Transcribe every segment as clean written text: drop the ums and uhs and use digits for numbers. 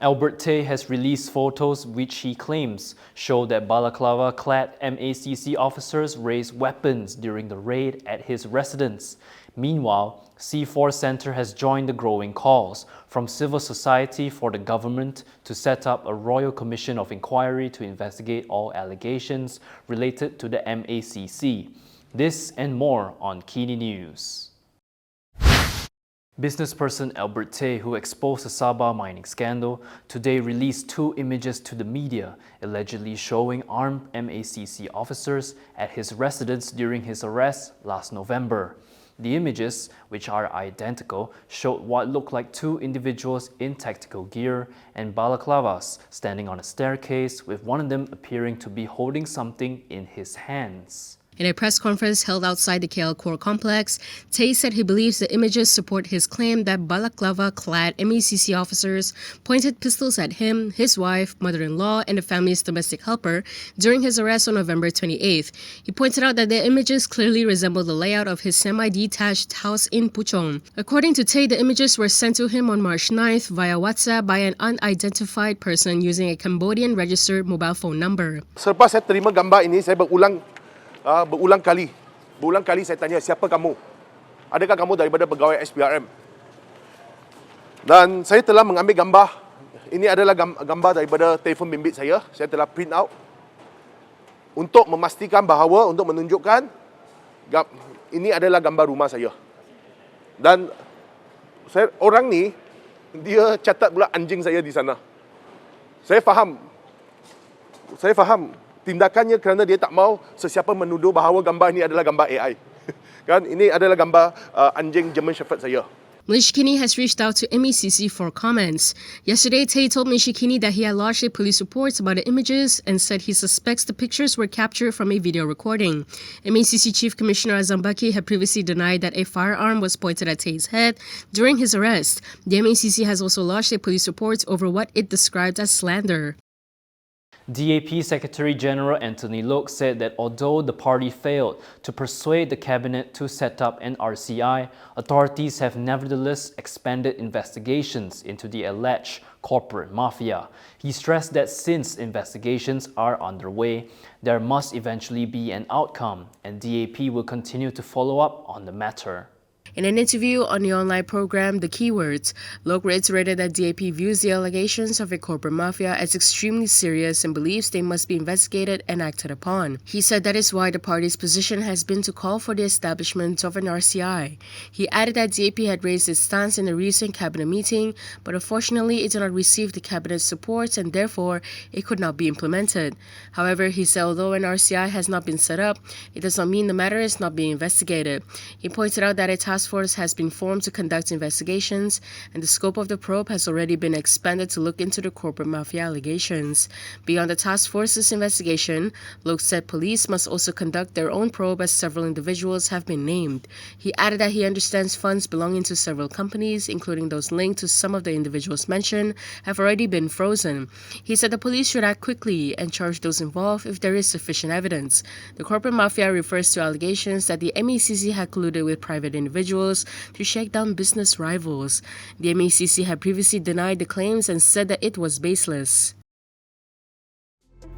Albert Tei has released photos which he claims show that balaclava-clad MACC officers raised weapons during the raid at his residence. Meanwhile, C4 Center has joined the growing calls from civil society for the government to set up a Royal Commission of Inquiry to investigate all allegations related to the MACC. This and more on KiniNews. Businessperson Albert Tei, who exposed the Sabah mining scandal, today released 2 images to the media, allegedly showing armed MACC officers at his residence during his arrest last November. The images, which are identical, showed what looked like 2 individuals in tactical gear and balaclavas standing on a staircase, with one of them appearing to be holding something in his hands. In a press conference held outside the KL Core Complex, Tei said he believes the images support his claim that balaclava-clad MACC officers pointed pistols at him, his wife, mother-in-law, and the family's domestic helper during his arrest on November 28th. He pointed out that the images clearly resemble the layout of his semi-detached house in Puchong. According to Tei, the images were sent to him on March 9th via WhatsApp by an unidentified person using a Cambodian registered mobile phone number. Selepas saya terima gambar ini, saya berulang kali saya tanya, siapa kamu? Adakah kamu daripada pegawai SPRM? Dan saya telah mengambil gambar. Ini adalah gambar daripada telefon bimbit saya. Saya telah print out untuk memastikan bahawa, untuk menunjukkan ini adalah gambar rumah saya. Dan orang ni, dia catat pula anjing saya di sana. Saya faham tindakannya kerana dia tak mau sesiapa menuduh bahawa gambar ini adalah gambar AI. Kan, ini adalah gambar anjing German Shepherd saya. Malaysiakini has reached out to MACC for comments. Yesterday, Tei told Malaysiakini that he had lodged a police report about the images and said he suspects the pictures were captured from a video recording. MACC Chief Commissioner Azam Baki had previously denied that a firearm was pointed at Tei's head during his arrest. The MACC has also lodged a police report over what it described as slander. DAP Secretary General Anthony Loke said that although the party failed to persuade the cabinet to set up an RCI, authorities have nevertheless expanded investigations into the alleged corporate mafia. He stressed that since investigations are underway, there must eventually be an outcome, and DAP will continue to follow up on the matter. In an interview on the online program The Keywords, Loke reiterated that DAP views the allegations of a corporate mafia as extremely serious and believes they must be investigated and acted upon. He said that is why the party's position has been to call for the establishment of an RCI. He added that DAP had raised its stance in a recent cabinet meeting, but unfortunately it did not receive the cabinet's support and therefore it could not be implemented. However, he said although an RCI has not been set up, it does not mean the matter is not being investigated. He pointed out that a task force has been formed to conduct investigations, and the scope of the probe has already been expanded to look into the corporate mafia allegations. Beyond the task force's investigation, Loke said police must also conduct their own probe as several individuals have been named. He added that he understands funds belonging to several companies, including those linked to some of the individuals mentioned, have already been frozen. He said the police should act quickly and charge those involved if there is sufficient evidence. The corporate mafia refers to allegations that the MACC had colluded with private individuals to shake down business rivals. The MACC had previously denied the claims and said that it was baseless.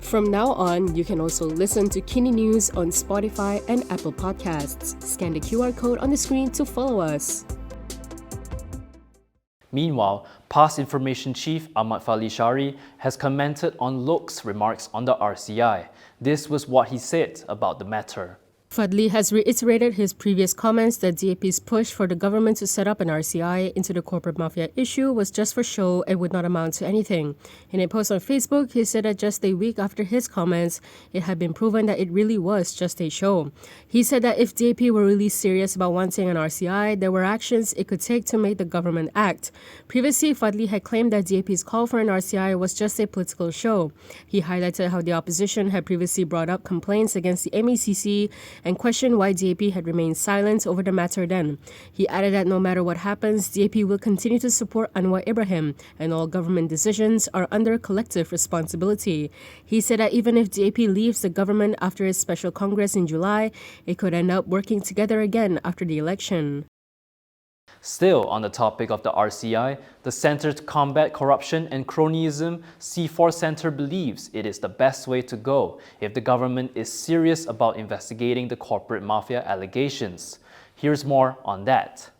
From now on, you can also listen to KiniNews on Spotify and Apple Podcasts. Scan the QR code on the screen to follow us. Meanwhile, Past Information Chief Ahmad Fali Shari has commented on Loke's remarks on the RCI. This was what he said about the matter. Fadli has reiterated his previous comments that DAP's push for the government to set up an RCI into the corporate mafia issue was just for show and would not amount to anything. In a post on Facebook, he said that just a week after his comments, it had been proven that it really was just a show. He said that if DAP were really serious about wanting an RCI, there were actions it could take to make the government act. Previously, Fadli had claimed that DAP's call for an RCI was just a political show. He highlighted how the opposition had previously brought up complaints against the MACC and questioned why DAP had remained silent over the matter then. He added that no matter what happens, DAP will continue to support Anwar Ibrahim and all government decisions are under collective responsibility. He said that even if DAP leaves the government after its special congress in July, it could end up working together again after the election. Still on the topic of the RCI, the Center to Combat Corruption and Cronyism C4 Center believes it is the best way to go if the government is serious about investigating the corporate mafia allegations. Here's more on that.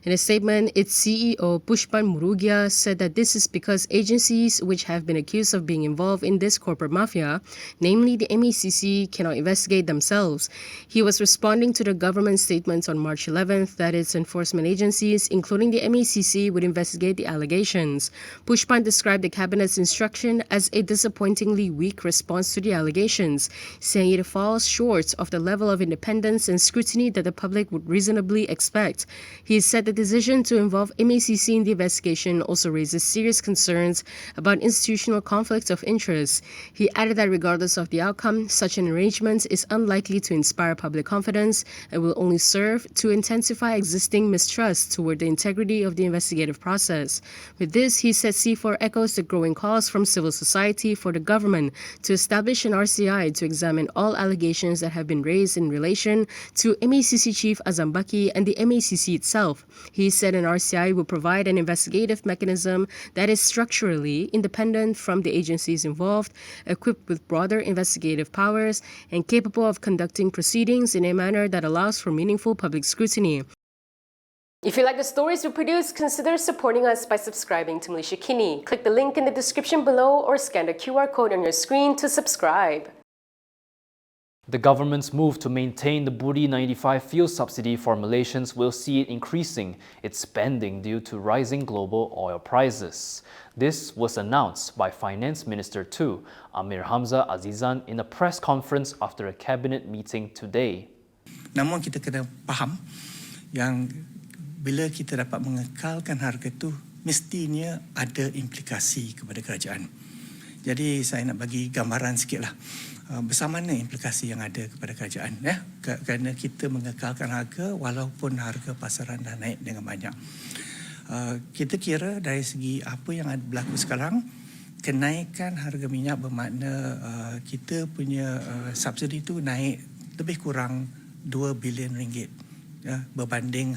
In a statement, its CEO Pushpan Murugia said that this is because agencies which have been accused of being involved in this corporate mafia, namely the MACC, cannot investigate themselves. He was responding to the government statements on March 11th that its enforcement agencies, including the MACC, would investigate the allegations. Pushpan described the cabinet's instruction as a disappointingly weak response to the allegations, saying it falls short of the level of independence and scrutiny that the public would reasonably expect. He said the decision to involve MACC in the investigation also raises serious concerns about institutional conflicts of interest. He added that regardless of the outcome, such an arrangement is unlikely to inspire public confidence and will only serve to intensify existing mistrust toward the integrity of the investigative process. With this, he said C4 echoes the growing calls from civil society for the government to establish an RCI to examine all allegations that have been raised in relation to MACC Chief Azam Baki and the MACC itself. He said an RCI will provide an investigative mechanism that is structurally independent from the agencies involved, equipped with broader investigative powers, and capable of conducting proceedings in a manner that allows for meaningful public scrutiny. If you like the stories we produce, consider supporting us by subscribing to Malaysiakini. Click the link in the description below or scan the QR code on your screen to subscribe. The government's move to maintain the Budi 95 fuel subsidy for Malaysians will see it increasing its spending due to rising global oil prices. This was announced by Finance Minister Tun Amir Hamzah Azizan in a press conference after a cabinet meeting today. Namun kita kena faham yang bila kita dapat mengekalkan harga itu mestinya ada implikasi kepada kerajaan. Jadi saya nak bagi gambaran sikitlah bersama mana implikasi yang ada kepada kerajaan kerana kita mengekalkan harga walaupun harga pasaran dah naik dengan banyak. Kita kira dari segi apa yang berlaku sekarang, kenaikan harga minyak bermakna kita punya subsidi itu naik lebih kurang 2 bilion ringgit berbanding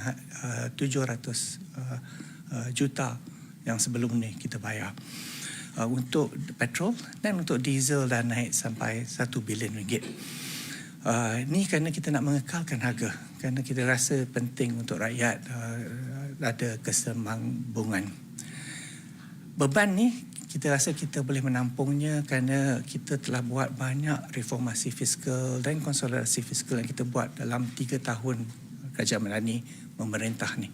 700 juta yang sebelum ni kita bayar. Untuk petrol dan untuk diesel dah naik sampai 1 bilion ringgit. Ni kerana kita nak mengekalkan harga, kerana kita rasa penting untuk rakyat ada kesemambungan. Beban ni kita rasa kita boleh menampungnya kerana kita telah buat banyak reformasi fiskal dan konsolidasi fiskal yang kita buat dalam 3 tahun Kerajaan Melani memerintah ni.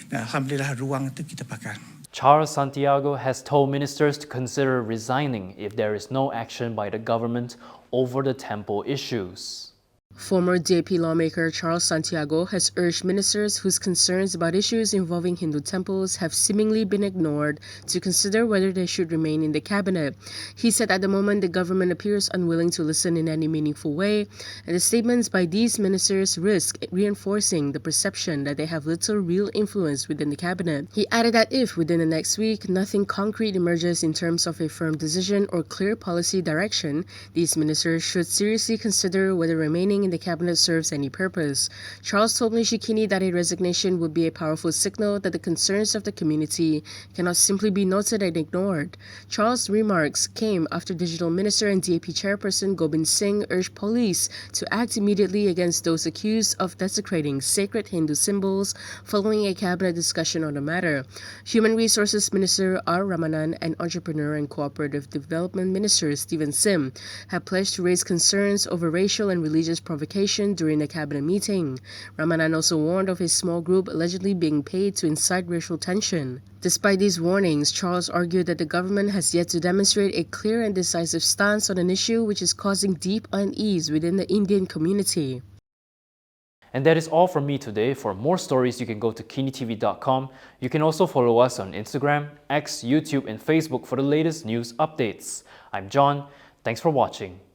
Dan alhamdulillah ruang itu kita pakai. Charles Santiago has told ministers to consider resigning if there is no action by the government over the temple issues. Former DAP lawmaker Charles Santiago has urged ministers whose concerns about issues involving Hindu temples have seemingly been ignored to consider whether they should remain in the cabinet. He said at the moment the government appears unwilling to listen in any meaningful way, and the statements by these ministers risk reinforcing the perception that they have little real influence within the cabinet. He added that if within the next week nothing concrete emerges in terms of a firm decision or clear policy direction, these ministers should seriously consider whether remaining in the cabinet serves any purpose. Charles told Malaysiakini that a resignation would be a powerful signal that the concerns of the community cannot simply be noted and ignored. Charles' remarks came after Digital Minister and DAP Chairperson Gobind Singh urged police to act immediately against those accused of desecrating sacred Hindu symbols following a cabinet discussion on the matter. Human Resources Minister R. Ramanan and Entrepreneur and Cooperative Development Minister Stephen Sim have pledged to raise concerns over racial and religious provocation during the cabinet meeting. Ramanan also warned of a small group allegedly being paid to incite racial tension. Despite these warnings, Charles argued that the government has yet to demonstrate a clear and decisive stance on an issue which is causing deep unease within the Indian community. And that is all from me today. For more stories, you can go to Kinitv.com. You can also follow us on Instagram, X, YouTube, and Facebook for the latest news updates. I'm John. Thanks for watching.